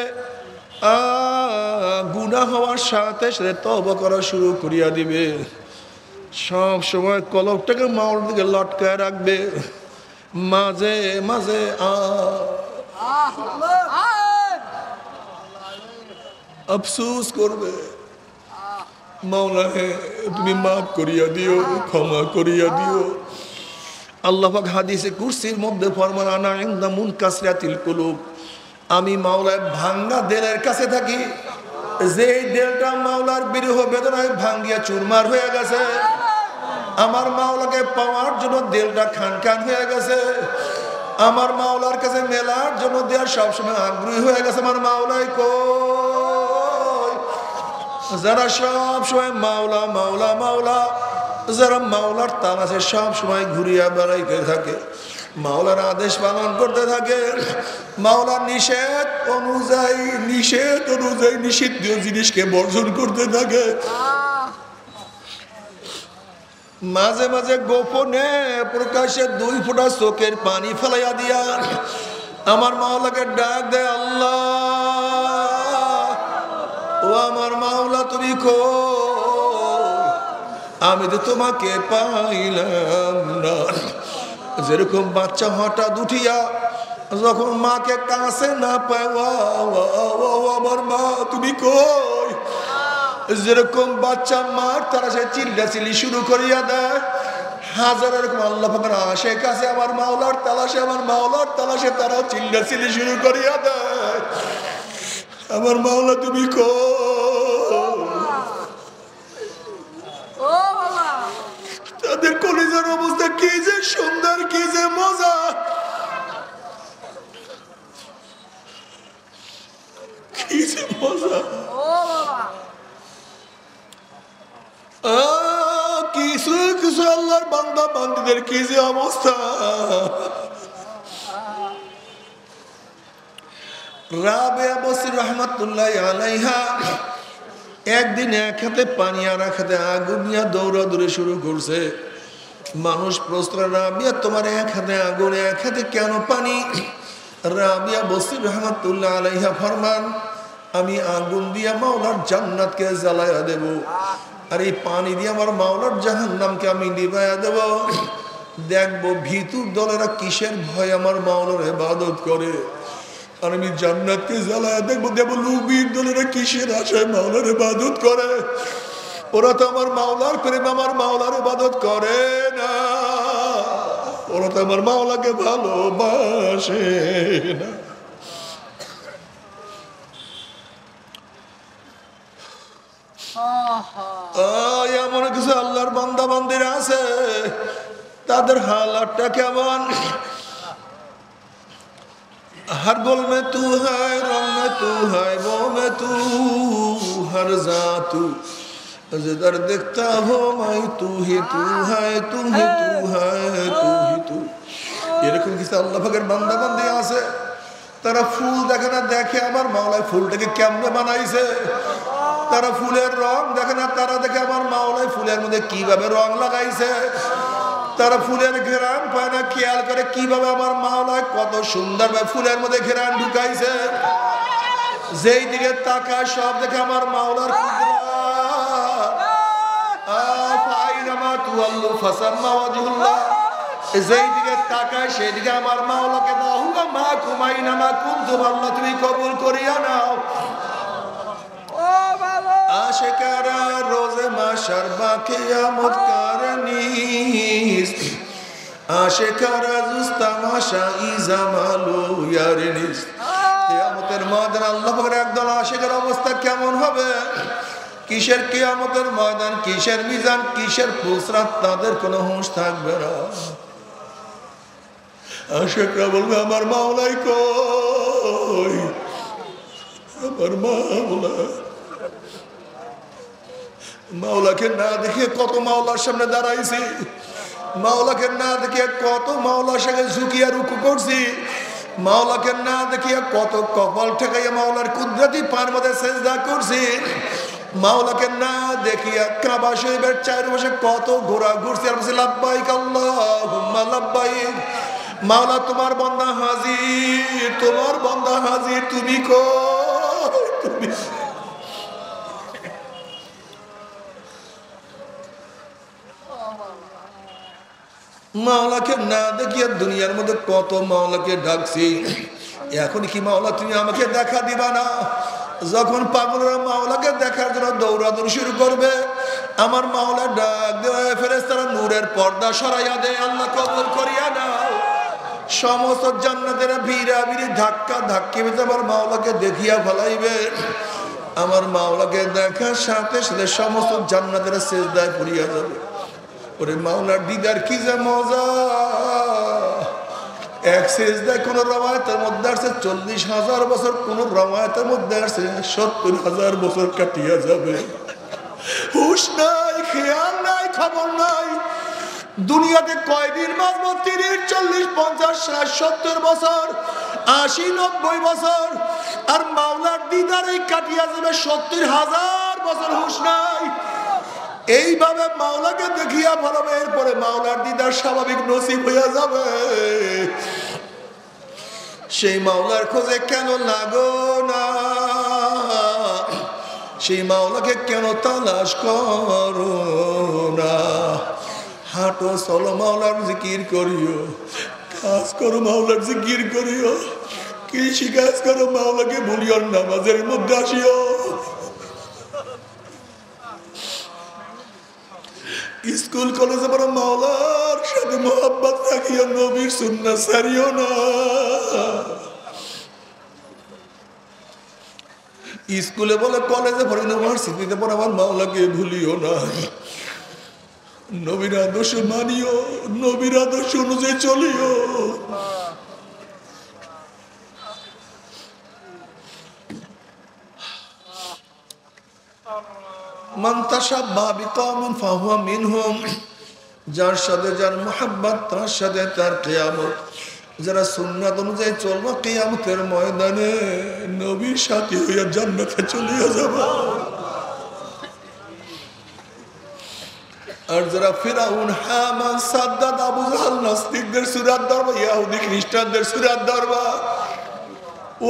গুনাহ হওয়ার সাথে সাথে তওবা করা শুরু করিয়া দিবে, সব সময় কলবটাকে মাওলার দিকে লটকায় রাখবে, মাঝে মাঝে আফসোস করবে, মাওলা হে তুমি মাফ করিয়া দিও, ক্ষমা করিয়া দিও। আল্লাহ পাক হাদিসে কুরসির মধ্যে ফরমান, আনা ইনদা মুনকাসরাতিল কুলুব, আমি মাওলার ভাঙ্গা দিলের কাছে থাকি, যে দিলটা মাওলার বিরহ বেদনায় ভাঙ্গিয়া চুরমার হয়ে গেছে, আমার মাওলাকে পাওয়ার জন্য দিলটা খান খান হয়ে গেছে, আমার মাওলার কাছে মেলার জন্য দেয়া সবসময় আগ্রহী হয়ে গেছে, আমার মাওলাই কই? যারা সব সময় মাওলা মাওলা মাওলা, যারা মাওলার তালাশে সব সময় ঘুরিয়া বেড়াইতে থাকে, মাওলার আদেশ পালন করতে থাকে, মাওলার নিষেধ অনুযায়ী নিষিদ্ধ জিনিসকে বর্জন করতে থাকে, মাঝে মাঝে গোপনে প্রকাশ্যে 2 ফোঁটা চোখের পানি ফেলাইয়া দিয়া আমার মাওলাকে ডাক দেয়, আল্লাহ ও আমার মাওলা তুমি কই? আমি তো তোমাকে পাইলাম না। যেরকম বাচ্চা হঠাৎ উঠিয়া যখন মাকে কাছে না পায়, আমার মা তুমি কই, যেরকম বাচ্চা মার তারা সে চিল্লাচিল্লি শুরু করিয়া দেয়, হাজার এরকম আল্লাহ পাকের আশেক আছে, আমার মাওলার তালাশে তারা চিল্লাচিল্লি শুরু করিয়া দেয়, আমার মাওলা তুমি কই? তাদের কলিজার অবস্থা কি যে সুন্দর, কি যে মজা, যে মজা, কিছু কিছু আল্লাহর বান্দা বান্দীদের কি যে অবস্থা। রাবেয়া বসরি রহমাতুল্লাহ আলাইহা একদিন এক হাতে পানি আর এক হাতে আগুন নিয়ে দৌড়াদৌড়ি শুরু করছে। মানুষ প্রশ্ন, রাবিয়া তোমার এক হাতে আগুন এক হাতে কেন পানি? রাবিয়া বসরি রহমাতুল্লাহ আলাইহা ফরমান, আমি আগুন দিয়ে মাওলার জান্নাতকে জ্বালায়া দেব, আর এই পানি দিয়ে আমার মাওলার জাহান্নামকে আমি নিভাইয়া দেব। দেখবো ভিতুর দলেরা কিসের ভয় আমার মাওলার ইবাদত করে, আর আমি জান্নাতকে জ্বালায়া দেখবো। দেখবো লুবির দলেরা কিসের আশায় মাওলার ইবাদত করে। ওরা তো আমার মাওলার প্রেম আমার মাওলার ইবাদত করে না, ওরা তো আমার মাওলাকে ভালোবাসে না। এমন কিছু আল্লাহর বান্দা বান্দিরা আছে, তাদের হালাতটা কেমন। हर बोल में तू है, रंग में तू है, वो में तू, हर जा तू, जिधर दिखता हो मैं तू ही तू है, तू ही तू है, तू ही तू। এরকম কিছু আল্লাহ পাকের বান্দা বান্দি আছে, তারা ফুল দেখে না, দেখে আমার মাওলায় ফুলটাকে কেমনে বানাইছে। তারা ফুলের রং দেখে না, তারা দেখে আমার মাওলায় ফুলের মধ্যে কিভাবে রং লাগাইছে। তারা ফুলের ঘেরান পায় না, খেয়াল করে কিভাবে আমার মাওলায় কত সুন্দরভাবে ফুলের মধ্যে ঘেরান ঢুকাইছে। যেই দিকে তাকায় সব দেখে আমার মাওলার যেই দিকে তাকায় সেই দিকে আমার মাওলাকে দাহুগা মা কুমাই না মা কুনতুম, আল্লাহ তুমি কবুল করিয়া নাও। আশিকারা রোজে মাশার বা কিয়ামত কারনিস, আশিকারা জুস্তামাশা ইজামালু ইয়ারিনিস। কিয়ামতের ময়দান আল্লাহ পাকের একদল আশিকের অবস্থা কেমন হবে? কিসের কিয়ামতের ময়দান, কিসের মিজান, কিসের পুসরাত, তাদের কোনো হুঁশ থাকবে না। আশিকরা বলবে আমার মাওলাই কই, আমার মাওলা। মাওলাকে না দেখে কত মাওলার সামনে দাঁড়াইছি, মাওলাকে না দেখে কত মাওলার সাথে ঝুঁকিয়া রুকু করছি, মাওলাকে না দেখিয়া কত কপাল ঠেকাইয়া মাওলার কুদরতি পার মধ্যে সেজদা করছি, মাওলাকে না দেখিয়া কাবা শরীফের চারপাশে কত ঘোরা ঘুরছি আর বলছি লাব্বাইক আল্লাহুম্মা লাব্বাইক। মাওলা তোমার বান্দা হাজির, তোমার বান্দা হাজির, তুমি কই, তুমি। মাওলাকে না দেখিয়া দুনিয়ার মধ্যে কত মাওলাকে ডাকছি, এখন কি মাওলা তুমি আমাকে দেখা দিবা না? যখন পাগলরা মাওলাকে দেখার জন্য দৌড়াদৌড়ি শুরু করবে, আমার মাওলা ডাক দেওয়া ফেরেশতারা নূরের পর্দা সরাইয়া দেয়, আল্লাহ কবুল করিয়া নাও। সমস্ত জান্নাতেরা ভিড়া ভিড়ি ধাক্কা ধাক্কি বেঁধে আমার মাওলাকে দেখিয়া ফেলাইবে। আমার মাওলাকে দেখার সাথে সাথে সমস্ত জান্নাতেরা সেজদায় পড়িয়া যাবে। ওরে মাওলার দিদার কি যে মজা। এক সেজদায় কোন রওয়ায়াতের মধ্যে আসছে 40,000 বছর, কোন রওয়ায়াতের মধ্যে আসছে 70,000 বছর কাটিয়া যাবে। হুশ নাই, খেয়াল নাই, খবর নাই। দুনিয়াতে কয়দিন বাঁচবো? 30, 40, 50, 60, 70 বছর, 80, 90 বছর। আর মাওলার দিদারে কাটিয়া যাবে 70,000 বছর। হুশ নাই। এইভাবে মাওলাকে দেখিয়া ভালোবে, এরপরে মাওলার দিদার স্বাভাবিক নসিব হইয়া যাবে। সেই মাওলার খোঁজে কেন লাগো না? সেই মাওলাকে কেন তালাশ করো না? হাঁটো চলো মাওলার জিকির করিও, কাজ করো মাওলার জিকির করিও, কৃষি কাজ করো মাওলাকে ভুলিও, নামাজের মধ্যে আসিও। স্কুল কলেজে বড় মাওলার সাথে মোহাব্বত রাখিও, নবীর সুন্নাহ ছাড়িও না। স্কুলে বলে, কলেজে পড়ে, ইউনিভার্সিটিতে পড়ে আমার মাওলাকে ভুলিও না। নবীর আদর্শ মানিও, নবীর আদর্শ অনুযায়ী চলিও। মান তাশাব্বাহা বিকওমিন ফাহুয়া মিনহুম, যার সাথে যার মুহাব্বত তার সাথে তার কিয়ামত। যারা সুন্নাত অনুযায়ী চলবে কিয়ামতের ময়দানে নবীর সাথী হইয়া জান্নাতে চলে যাবে। আর যারা ফিরাউন, হামান, সাদ্দাত, আবু জাহল নাস্তিকদের সুরাত ধরবা, ইহুদি খ্রিস্টানদের সুরাত ধরবা,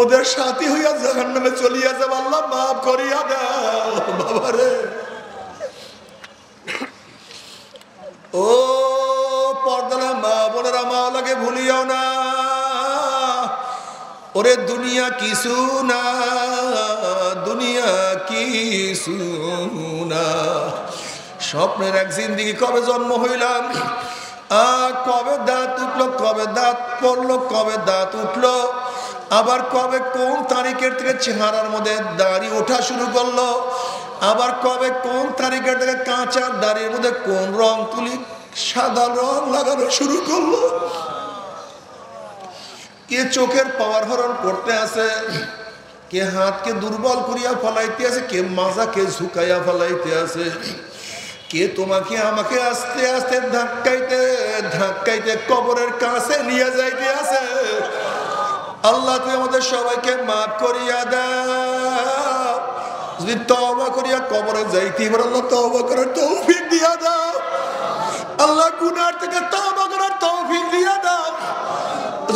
ওদের সাথী হইয়া জাহান্নামে চলিয়া যাবে। আল্লাহ মাফ করিয়া দাও বাবারে। ও পর্দানা মা বোনেরা, মাওলাকে ভুলিও না। ওরে দুনিয়া কিছু না, দুনিয়া কিছু না। স্বপ্নের এক জিন্দিগি, কবে জন্ম হইলাম, কবে দাঁত উঠলো, কবে দাঁত পড়লো, কবে দাঁত উঠলো, আবার কবে কোন তারিখের থেকে চেহারার মধ্যে দাড়ি ওঠা শুরু করলো, আবার কবে কোন তারিখের থেকে কাঁচা দাড়ির মধ্যে কোন রং তুলি সাদা রং লাগানো শুরু করলো। কে চোখের পাওয়ার হরণ করতে আছে, কে হাতকে দুর্বল করিয়া ফলাইতে আছে, কে মাজাকে ঝুঁকাইয়া ফলাইতে আছে, কে তোমাকে আমাকে আস্তে আস্তে ধাক্কাইতে ধাক্কাইতে কবরের কাছে নিয়ে যাইতে আছে। আল্লাহ তুমি আমাদের সবাইকে মাফ করিয়া দাও। যদি তওবা করিয়া কবরে যাইতে পারে আল্লাহ তওবা করার তৌফিক দিয়া দাও। আল্লাহ গুনার থেকে তওবা করার তৌফিক দিয়া দাও।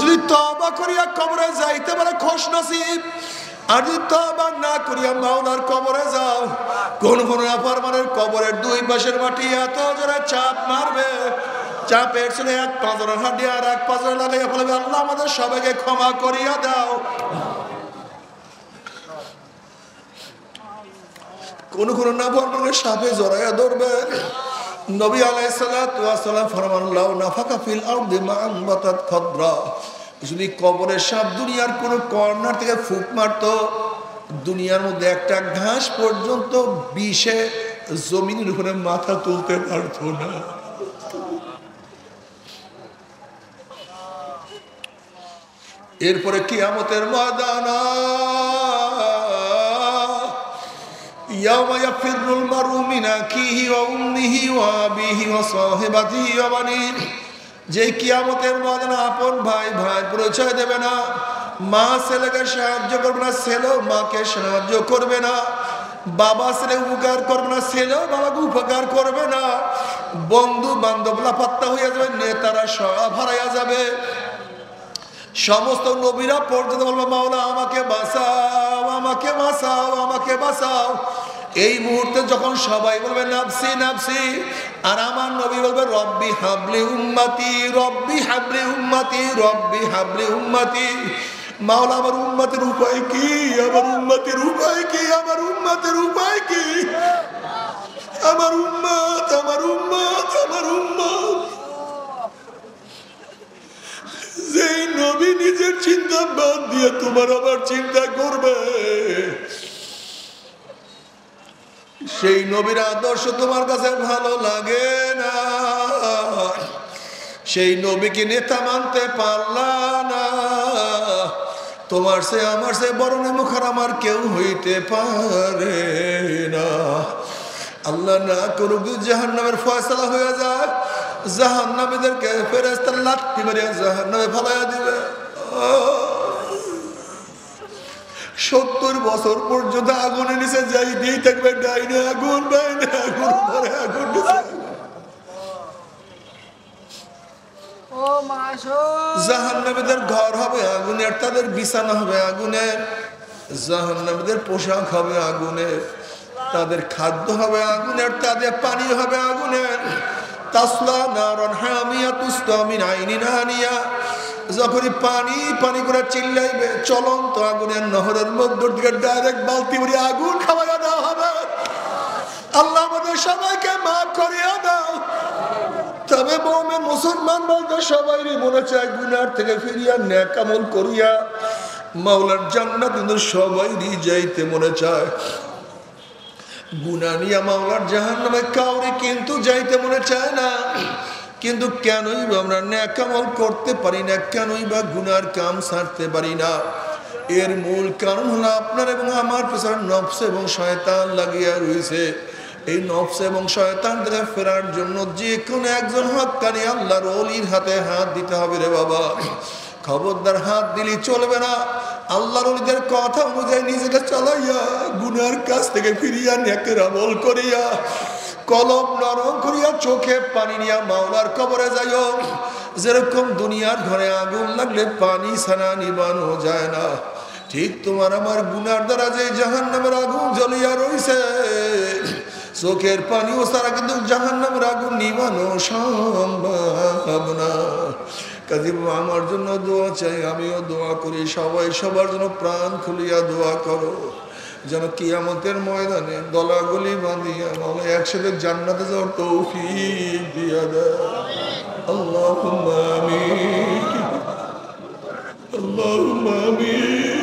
যদি তওবা করিয়া কবরে যাইতে পারে খুশ নসিব, আর যদি তওবা না করিয়া মাওলার কবরে যাও, কোন কোন আফরমানের কবরের দুই পাশের মাটি এত জোরে চাপ মারবে, চাপের ছেলে এক পাঁজরের হাড্ডি আর এক পাঁজরে লাগাইয়া ফেলবে। আল্লাহ আমাদের সবাইকে ক্ষমা করিয়া দাও। কোন কোন নাফরমানের সাপে জড়াইয়া ধরবে। নবী আলাইহিস সালাতু ওয়াস সালাম ফরমান, লাউ নাফাকা ফিল আরদি মা আনবাতাত খাদরা, যদি কবরের সাপ দুনিয়ার কোন কর্নার থেকে ফুক মারতো, দুনিয়ার মধ্যে একটা ঘাস পর্যন্ত বিষে জমিনের উপরে মাথা তুলতে পারতো না। এরপরে কিয়ামতের ময়দান, ইয়াওমা ইয়াফিরুল মারউ মিন আখিহি ওয়া উম্মিহি ওয়া আবিহি ওয়া সাহিবাতিহি ওয়া বানিহি, যে কিয়ামতের ময়দানে আপন ভাই ভাই পরিচয় দেবে না, মা ছেলেকে সাহায্য করবে না, ছেলেও মাকে সাহায্য করবে না, বাবা ছেলে উপকার করবে না, ছেলেও বাবাকে উপকার করবে না, বন্ধু বান্ধব লাপাত্তা হইয়া যাবে, নেতারা সব হারাইয়া যাবে। সমস্ত নবীরা পর্যন্ত বলবে, মাওলা আমাকে বাঁচাও, আমাকে বাঁচাও, আমাকে বাঁচাও। এই মুহূর্তে যখন সবাই বলবে নাফসি নাফসি, আর আমার নবী বলবে রব্বি হাবলি উম্মতি, রব্বি হাবলি উম্মতি, রব্বি হাবলি উম্মতি। মাওলা আমার উম্মতের উপায় কি, আমার উম্মতের উপায় কি, আমার উম্মতের উপায় কি, আমার উম্মত, আমার উম্মত, আমার উম্মত। যেই নবী নিজের চিন্তা বাদ দিয়ে তোমার আবার চিন্তা করবে, সেই নবীর আদর্শ তোমার কাছে ভালো লাগে না, সেই নবীকে নেতা মানতে পারলা না, তোমার সে আমার সে বড় মুখার আমার কেউ হইতে পারে না। আল্লাহ না করুক জাহান্নামের ফয়সালা হয়ে যায়, জাহান্নামীদেরকে ফেরেশতারা লাথি মারিয়া জাহান্নামে ফেলাইয়া দিবে। 70 বছর পর্যন্ত আগুনের নিচে যাই দিয়ে থাকবে, ডাইনে আগুন, বাইনে আগুন, পরে আগুন। জাহান্নামীদের ঘর হবে আগুনের, তাদের বিছানা হবে আগুনের, জাহান্নামীদের পোশাক হবে আগুনের, তাদের খাদ্য হবে আগুনের, তাদের পানি হবে আগুনের। তাসলা নারান হামিয়া তুসকা মিন আইনিন আনিয়া, যখনই পানি পানি করে চিল্লাইবে, চলন্ত আগুনের নহরের মধ্য থেকে ডাইরেক্ট বালতি ভরে আগুন খাওয়াইয়া দেওয়া হবে। আল্লাহ আমাদের সবাইকে মাফ করিয়া দাও। তবে মুমিন মুসলমান বলতে সবাইরই মনে চায় গুনার থেকে ফিরিয়া নেক আমল করিয়া মাওলার জান্নাত কিন্তু সবাইরই যাইতে মনে চায়। গুনাহ নিয়ে মাওলার জাহান্নামে কাউরে কিন্তু যাইতে মনে চায় না। কিন্তু কেনই বা আমরা নেক আমল করতে পারি না, কেনই বা গুনার কাম ছাড়তে পারি না? এর মূল কারণ হলো আপনার এবং আমার পেছনে নফস এবং শয়তান লাগিয়া রয়েছে। এই নফস এবং শয়তান থেকে ফেরার জন্য যে কোনো একজন হক্কানি আল্লাহর ওলির হাতে হাত দিতে হবে রে বাবা। খবরদার হাত দিলি চলবে না। আল্লাহর ওলিদের কথা অনুযায়ী নিজেকে চালাইয়া গুনার কাছ থেকে ফিরিয়া নেকের আমল করিয়া কলম নরম করিয়া চোখে পানি নিয়া মাওলার কবরে যাইও। যেরকম দুনিয়ার ঘরে আগুন লাগলে পানি ছাড়া নিবানো যায় না, ঠিক তোমার আমার গুনার দ্বারা যে জাহান্নামের আগুন জ্বলিয়া রইছে, চোখের পানিও ছাড়া কিন্তু জাহান্নামের আগুন নিবানো সম্ভব না। কাজে আমার জন্য দোয়া চাই, আমিও দোয়া করি, সবাই সবার জন্য প্রাণ খুলিয়া দোয়া করো যেন কিয়ামতের ময়দানে গলাগলি বাঁধিয়া মাওলা একসাথে জান্নাতে যাওয়ার তৌফিক দিয়া দেয়। আল্লাহুম্মা আমিন, আল্লাহুম্মা আমিন।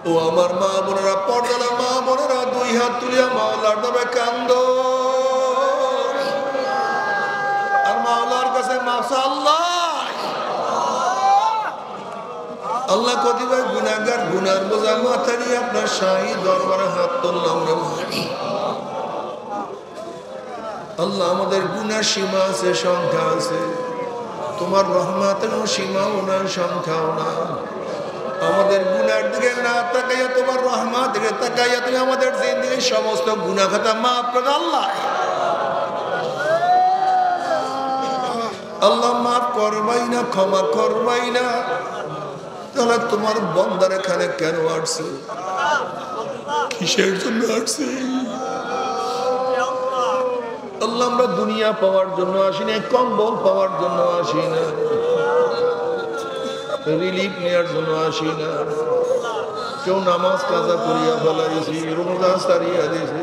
ও আমার মা বোনেরা, পর্দালা মা বোনেরা, দুই হাত তুলিয়া মাওলার নামে কান্দো আর মাওলার কাছে মাশাআল্লাহ আল্লাহ কতিপয় গুনাহগার গুনার বোঝা মাথা নিয়ে আপনার শাহী দরবারে হাত তুললাম রে আল্লাহ। আমাদের গুনার সীমা আছে, সংখ্যা আছে, তোমার রহমতের সীমাও না, সংখ্যাও না। আমাদের গুনার দিকে না তাকাইয়া তোমার রহমত দিকে তাকাইয়া তুমি আমাদের জিন্দেগীর সমস্ত গুনাহ খাতা মাফ করে আল্লাহ। আল্লাহ মাফ করবাই না, ক্ষমা করবাই না, তাহলে তোমার বন্দার এখানে কেন আসছে, কিসের জন্য আসছে? আল্লাহ আমরা দুনিয়া পাওয়ার জন্য আসি না, কম্বল পাওয়ার জন্য আসি না, রিলিফ নেওয়ার জন্য আসি না। কেউ নামাজ কাজা করিয়া ফেলাইছি, রোজা সারিয়া দিয়েছে,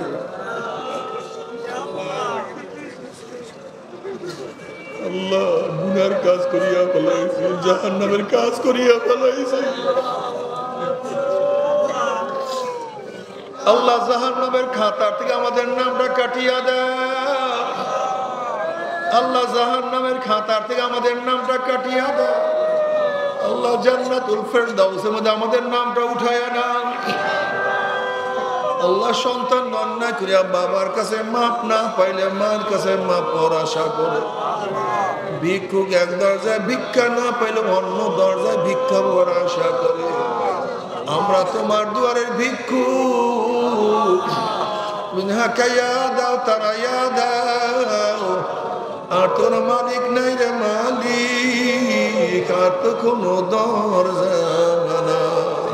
আল্লাহ গুনার কাজ করিয়া ফেলাইছে, জাহান্নামের কাজ করিয়া ফেলাইছে। আল্লাহ জাহান্নামের খাতার থেকে আমাদের নামটা কাটিয়া দেয়। আল্লাহ জাহান্নামের খাতার থেকে আমাদের নামটা কাটিয়া দেয়। আল্লাহ জান্নাতুল ফেরদাউসের মধ্যে আমাদের নামটা উঠায়া নাও। আল্লাহ সন্তান অন্যায় করিয়া বাবার কাছে মাপ না পাইলে মার কাছে মাপ পাওয়ার আশা করে, ভিক্ষুক এক দরজায় ভিক্ষা না পাইলে অন্য দরজায় ভিক্ষা পাওয়ার আশা করে, আমরা তোমার দুয়ারের ভিক্ষুক। দাও তারাইয়া দাও, আর তোর মালিক নাই রে মালিক, আর তো কোনো দরজা নাই।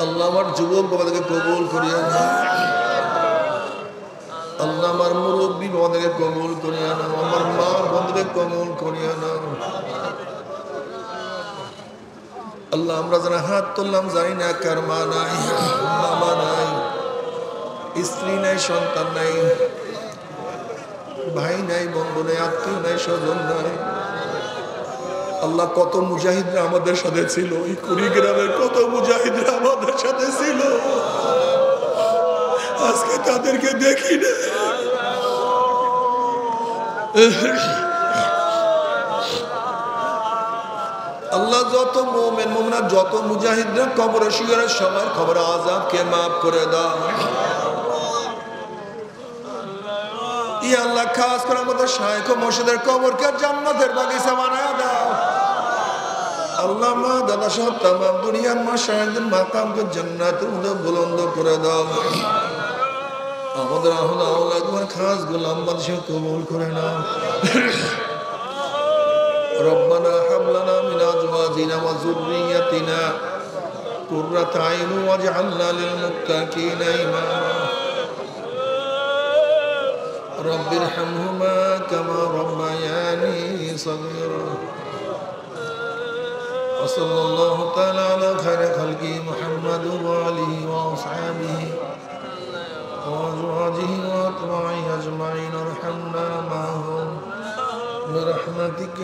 আল্লাহ আমার যুবক বাবাদেরকে কবুল করিয়া নাও। আল্লাহ আমার মুরব্বী বাবাদেরকে কবুল করিয়া নাও। আমার মা বোনদেরকে কবুল করিয়া নাও। আল্লাহ আমরা যারা হাত তুললাম জানি না কার মা নাই, মামা নাই, স্ত্রী নাই, সন্তান নাই, ভাই নাই, বন্ধু নাই, আত্মীয় নাই, স্বজন নাই। আল্লাহ কত মুজাহিদরা আমাদের সাথে ছিল, এই কুড়িগ্রামের কত মুজাহিদরা আমাদের সাথে ছিল, আজকে তাদেরকে দেখি না। আল্লাহ যত মুমিন মুমিনা, যত মুজাহিদরা কবরে শুয়ে সবার খবর আযাবকে মাফ করে দাও। ইয়া আল্লাহ খাস করে আমাদের শায়েখ ও মুর্শিদের কবরকে জান্নাতের বাগিচা বানায় দাও। আল্লাহ মা দাদা সহ তামাম দুনিয়ার মা শায়েখদের মাকামকে জান্নাতের মধ্যে বুলন্দ করে দাও। আমাদের আহলা আওলাদ তোমার খাস গোলাম বাদশা কবুল করে নাও। ربنا هب لنا من ازواجنا وذرياتنا قرة اعين واجعلنا للمتقين اماما رب ارحمهما كما ربياني صغيرا وصلى الله تعالى على خير خلقه محمد وآله وأصحابه وأزواجه وأتباعه أجمعين ارحمنا معهم برحمتك